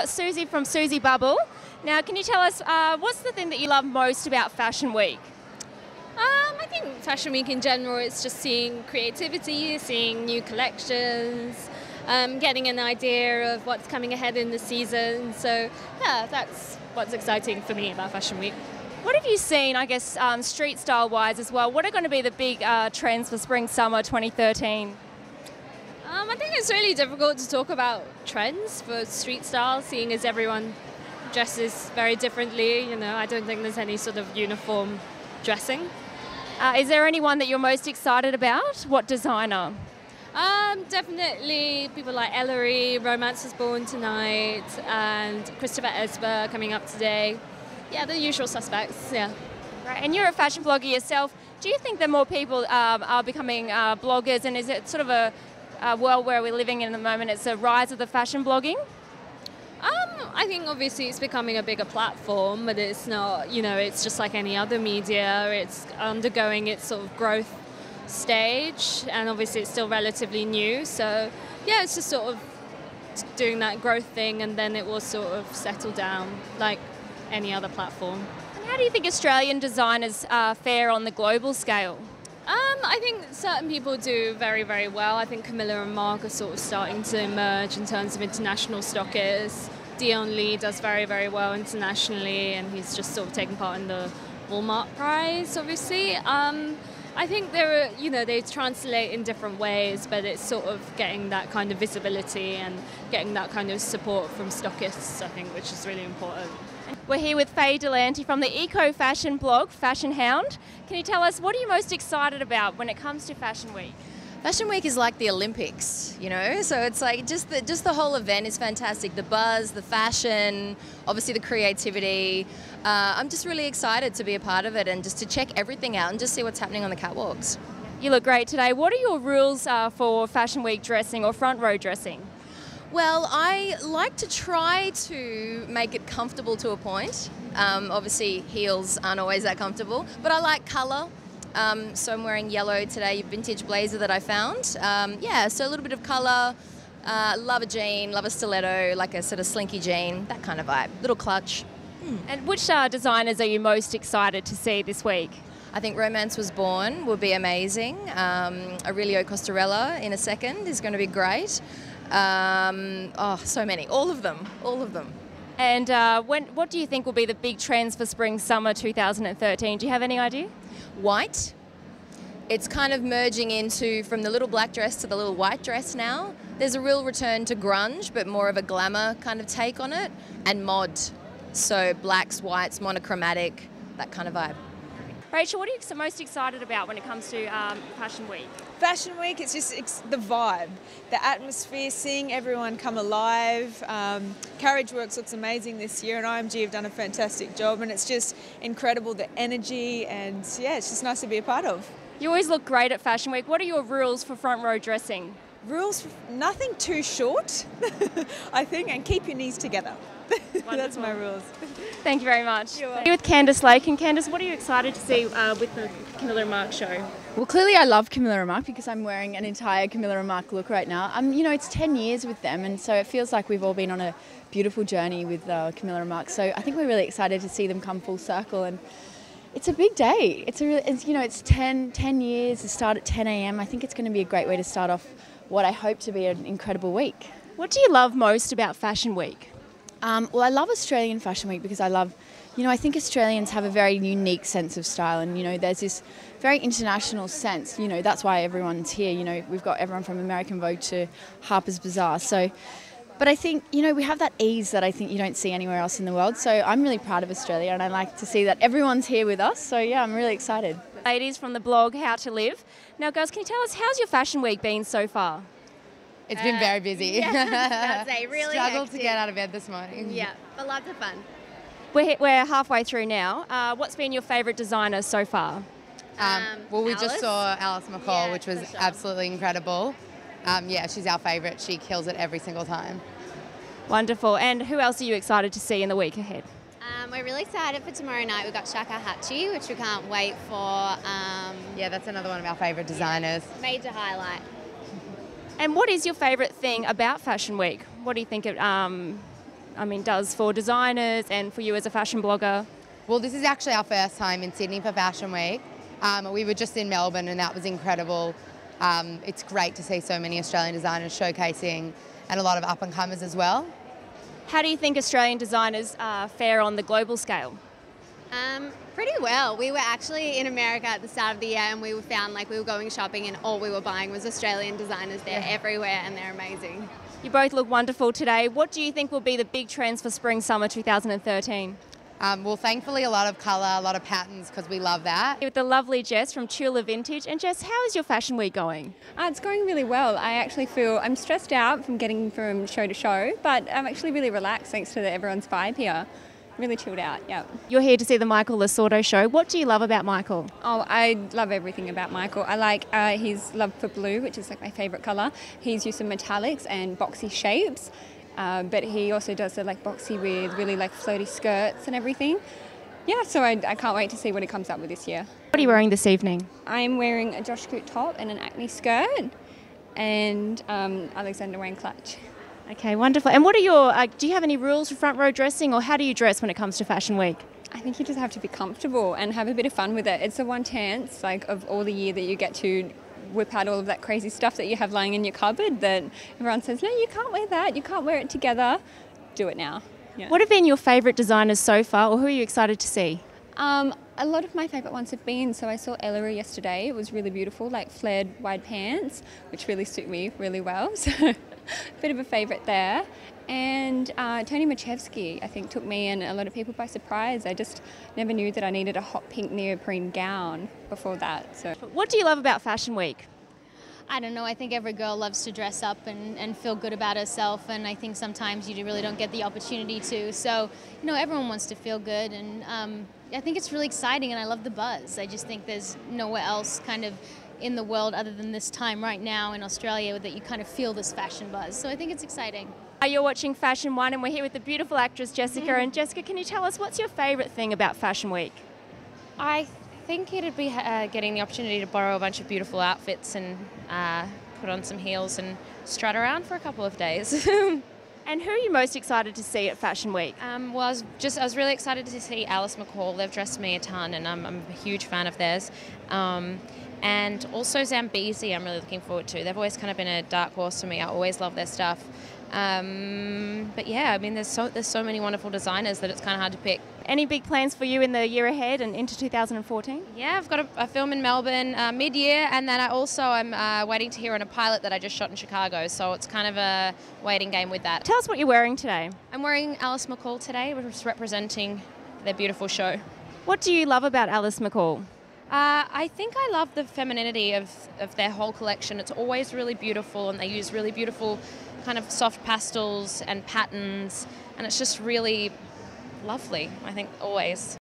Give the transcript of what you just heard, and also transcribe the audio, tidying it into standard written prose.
got Siouxsie from Siouxsie Bubble. Now, can you tell us what's the thing that you love most about Fashion Week? I think Fashion Week in general, it's just seeing creativity, seeing new collections, getting an idea of what's coming ahead in the season. So, yeah, that's what's exciting for me about Fashion Week. What have you seen, I guess, street style-wise as well? What are going to be the big trends for spring-summer 2013? I think it's really difficult to talk about trends for street style, seeing as everyone dresses very differently. You know, I don't think there's any sort of uniform dressing. Is there anyone that you're most excited about? What designer? Definitely people like Eela, Romance Was Born Tonight, and Christopher Esber coming up today. Yeah, the usual suspects, yeah. Right, and you're a fashion blogger yourself. Do you think that more people are becoming bloggers, and is it sort of a world where we're living in at the moment, it's a rise of the fashion blogging? I think obviously it's becoming a bigger platform, but it's not, you know, it's just like any other media. It's undergoing its sort of growth stage, and obviously it's still relatively new. So, yeah, it's just sort of doing that growth thing, and then it will sort of settle down like any other platform. And how do you think Australian designers fare on the global scale? I think certain people do very, very well. I think Camilla and Mark are sort of starting to emerge in terms of international stockists. Dion Lee does very, very well internationally, and he's just sort of taking part in the Walmart prize, obviously. I think there are, you know, they translate in different ways, but it's sort of getting that kind of visibility and getting that kind of support from stockists, I think, which is really important. We're here with Faye Delanty from the eco-fashion blog, Fashion Hound. Can you tell us, what are you most excited about when it comes to Fashion Week? Fashion Week is like the Olympics, you know, so it's like just the whole event is fantastic. The buzz, the fashion, obviously the creativity. I'm just really excited to be a part of it and just to check everything out and just see what's happening on the catwalks. You look great today. What are your rules for Fashion Week dressing or front row dressing? Well, I like to try to make it comfortable to a point. Obviously heels aren't always that comfortable, but I like colour. So I'm wearing yellow today, vintage blazer that I found. Yeah, so a little bit of colour, love a jean, love a stiletto, like a sort of slinky jean, that kind of vibe, little clutch. And which designers are you most excited to see this week? I think Romance Was Born will be amazing. Aurelio Costarella in a second is going to be great. Oh, so many, all of them. And what do you think will be the big trends for spring-summer 2013? Do you have any idea? White. It's kind of merging into from the little black dress to the little white dress now. There's a real return to grunge, but more of a glamour kind of take on it. And mod. So blacks, whites, monochromatic, that kind of vibe. Rachel, what are you most excited about when it comes to Fashion Week? Fashion Week, it's just the vibe, the atmosphere, seeing everyone come alive. Carriage Works looks amazing this year, and IMG have done a fantastic job, and it's just incredible, the energy, and yeah, it's just nice to be a part of. You always look great at Fashion Week. What are your rules for front row dressing? Rules, nothing too short, I think, and keep your knees together. That's my rules. Thank you very much. You're welcome. Here with Candice Lake. And Candice, what are you excited to see with the Camilla and Mark show? Well, clearly I love Camilla and Mark because I'm wearing an entire Camilla and Mark look right now. You know, it's 10 years with them, and so it feels like we've all been on a beautiful journey with Camilla and Mark. So I think we're really excited to see them come full circle, and it's a big day. It's 10 years. It start at 10 a.m. I think it's going to be a great way to start off what I hope to be an incredible week. What do you love most about Fashion Week? Well, I love Australian Fashion Week because I think Australians have a very unique sense of style, and, you know, there's this very international sense. You know, that's why everyone's here. You know, we've got everyone from American Vogue to Harper's Bazaar. So, but I think, you know, we have that ease that I think you don't see anywhere else in the world. So I'm really proud of Australia, and I like to see that everyone's here with us. So yeah, I'm really excited. Ladies from the blog How to Live. Now, girls, can you tell us, how's your Fashion Week been so far? It's been very busy. Yeah, I'd say really Struggled hectic. to get out of bed this morning. Yeah, but lots of fun. We're halfway through now. What's been your favourite designer so far? Well, we Alice? just saw Alice McCall, Yeah, which was for sure. absolutely incredible. Yeah, she's our favourite. She kills it every single time. Wonderful. And who else are you excited to see in the week ahead? We're really excited for tomorrow night. We've got Shaka Hachi, which we can't wait for. Yeah, that's another one of our favourite designers. Major highlight. And what is your favourite thing about Fashion Week? What do you think does for designers and for you as a fashion blogger? Well, this is actually our first time in Sydney for Fashion Week. We were just in Melbourne and that was incredible. It's great to see so many Australian designers showcasing and a lot of up-and-comers as well. How do you think Australian designers fare on the global scale? Pretty well. We were actually in America at the start of the year and we found like we were going shopping and all we were buying was Australian designers. They're everywhere and they're amazing. You both look wonderful today. What do you think will be the big trends for spring-summer 2013? Well, thankfully a lot of colour, a lot of patterns because we love that. With the lovely Jess from Eela Vintage. And Jess, how is your fashion week going? It's going really well. I actually feel I'm stressed out from getting from show to show, but I'm actually really relaxed thanks to everyone's vibe here. Really chilled out, yeah. You're here to see the Michael Lasordo show. What do you love about Michael? Oh, I love everything about Michael. I like his love for blue, which is like my favourite colour. He's used some metallics and boxy shapes, but he also does the like boxy with really like floaty skirts and everything. Yeah, so I can't wait to see what he comes up with this year. What are you wearing this evening? I'm wearing a Josh Coot top and an acne skirt and Alexander Wang clutch. Okay, wonderful. And what are your, do you have any rules for front row dressing or how do you dress when it comes to Fashion Week? I think you just have to be comfortable and have a bit of fun with it. It's the one chance like of all the year that you get to whip out all of that crazy stuff that you have lying in your cupboard that everyone says, no, you can't wear that, you can't wear it together. Do it now. Yeah. What have been your favourite designers so far or who are you excited to see? A lot of my favourite ones have been, so I saw Eela yesterday, it was really beautiful, like flared wide pants, which really suit me really well, so a bit of a favourite there. And Tony Machevsky, I think, took me and a lot of people by surprise. I just never knew that I needed a hot pink neoprene gown before that. So, what do you love about Fashion Week? I don't know, I think every girl loves to dress up and feel good about herself, and I think sometimes you really don't get the opportunity to. So, everyone wants to feel good, and I think it's really exciting and I love the buzz. I just think there's nowhere else kind of in the world other than this time right now in Australia that you kind of feel this fashion buzz. So I think it's exciting. You're watching Fashion One and we're here with the beautiful actress Jessica. And Jessica, can you tell us what's your favourite thing about Fashion Week? I think it'd be getting the opportunity to borrow a bunch of beautiful outfits and put on some heels and strut around for a couple of days. And who are you most excited to see at Fashion Week? Well, I was really excited to see Alice McCall. They've dressed me a ton, and I'm a huge fan of theirs. And also Zambezi, I'm really looking forward to. They've always kind of been a dark horse for me. I always love their stuff. But yeah, I mean, there's so many wonderful designers that it's kind of hard to pick. Any big plans for you in the year ahead and into 2014? Yeah, I've got a film in Melbourne mid-year, and then I'm waiting to hear on a pilot that I just shot in Chicago, so it's kind of a waiting game with that. Tell us what you're wearing today. I'm wearing Alice McCall today, which is representing their beautiful show. What do you love about Alice McCall? I think I love the femininity of their whole collection. It's always really beautiful, and they use really beautiful kind of soft pastels and patterns, and it's just really lovely, I think, always.